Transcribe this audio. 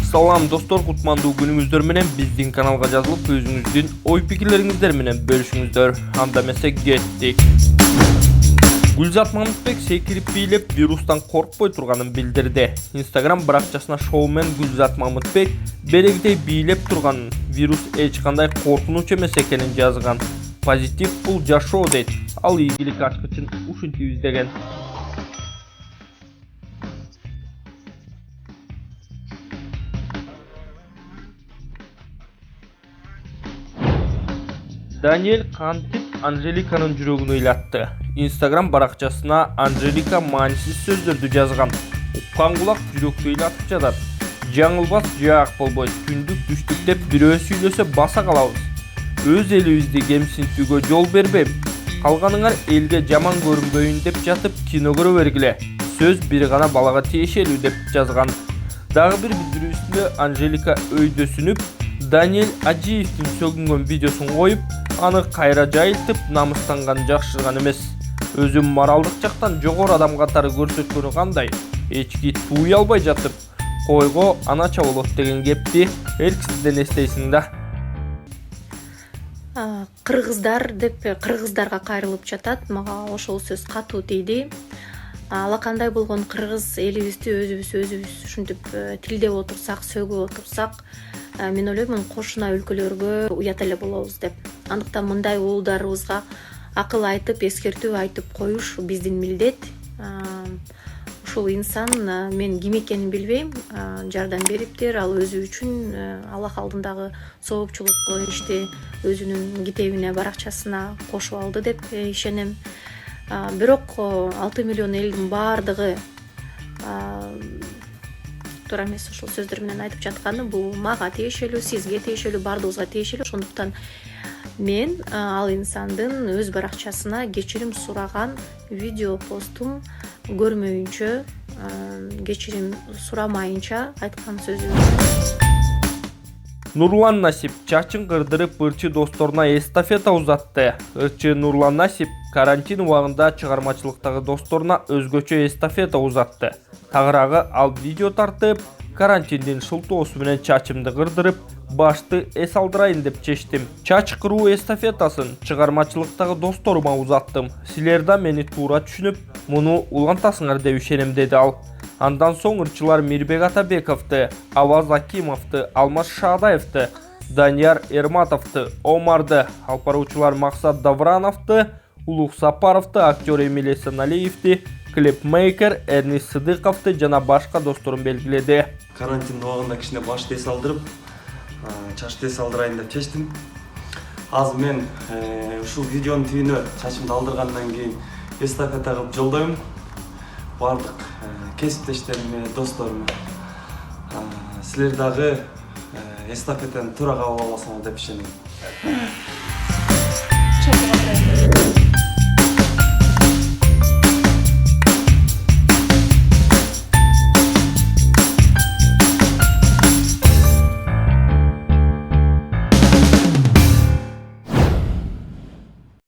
Салам достор, кутмандуу күнүңүздөр менен биздин каналга жазылып, өзүңүздүн ой пикирлериңиздер менен бөлүшүңүздөр. Анда эмесе кеттик. Гүлзат Мамытбек секирип бийлеп вирустан коркпой турганын билдирди. Instagram баракчасына шоумен Гүлзат Мамытбек берегидей бийлеп турганын, вирус эч кандай коркунуч эмес экенин жазган. Позитив бул жашоо дейт. Ал ийгилик ачкычын ушинтип издеген. Даниэль кантип Анжеликанын жүрөгүн ыйлатты. Instagram баракчасына Анжелика маанисиз сөздөрдү жазган. Уккан кулак жүрөктү ыйлатып жатат. Жаңылбас жаак болбойт, түндүк түштүк деп бирөө сүйлөсө баса калабыз. Өз элибизди кемсинтүүгө жол бербейм. Калганыңар элге жаман көрүнбөйүн деп жатып кино көрө бергиле. Сөз бир гана балага тиешелүү деп жазган. Дагы бир билдирүүсүндө Анжелика өйдөсүнүп, Даниэль Ажиевдин сөгүнгөн видеосун коюп, аны кайра жайылтып, намыстанган жакшырган эмес. Өзүм моралдык жактан жогору адам катары көрсөткөнү кандай? Эчки туй албай жатып, койго анача болот деген кепти эрксизден эстейсиң да. Кыргыздар деп кыргыздарга кайрылып жатат. Мага ошол сөз катуу тийди. Ала кандай болгон кыргыз элибизди өзүбүз ушинтип тилдеп отурсак, сөгүп отурсак, мен ойлойм кошуна өлкөлөргө уят эле болобуз деп. Андыктан мындай уулдарыбызга акыл айтып, эскертүү айтып коюш биздин милдет. Ушул инсан, мен ким экенин билбейм, жардам бериптир, ал өзү үчүн Аллах алдындагы соопчулук ишти өзүнүн китебине, баракчасына кошуп алды деп ишенем. Бирок 6 миллион элдин баардыгы туура эмес ушул сөздөр менен айтып жатканы бул мага тиешелүү, сизге тиешелүү, баардыгыбызга тиешелүү. Ошондуктан мен ал инсандын өз баракчасына кечирим сураган видео постун көрмөйүнчө, кечирим сурамайынча айткан сөзү. Нурлан Насип чачын кырдырып ырчы досторуна эстафета узатты. Ырчы Нурлан Насип карантин убагында чыгармачылыктагы досторуна өзгөчө эстафета узатты. Тагыраагы ал видео тартып, карантиндин шылтоосу менен чачымды кырдырып, башты эс алдырайын деп чечтим. Чач кыруу эстафетасын чыгармачылыктагы досторума узаттым. Силер да мени туура түшүнүп, муну улантасыңар деп ишенем, деди ал. Андан соң ырчылар Мирбек Атабековду, Аваз Акимовду, Алмаз Шаадаевду, Данияр Эрматовду, Омарды, алпаруучулар Максат Даврановду, Улук Сапаровду, актер Эмилия Саналиевди, клипмейкер Эрнис Сыдыковду жана башка досторун белгиледи. Карантин убагында кичине башты эс алдырып, чачты эс алдырайын деп чечтим. Азыр мен ушул видеонун түбүнө чачымды алдыргандан кийин эстафета кылып жолдойм. Бардык кесиптештериме, досторума. Силер дагы эстафетаны туура кабыл аласыңар деп ишенем.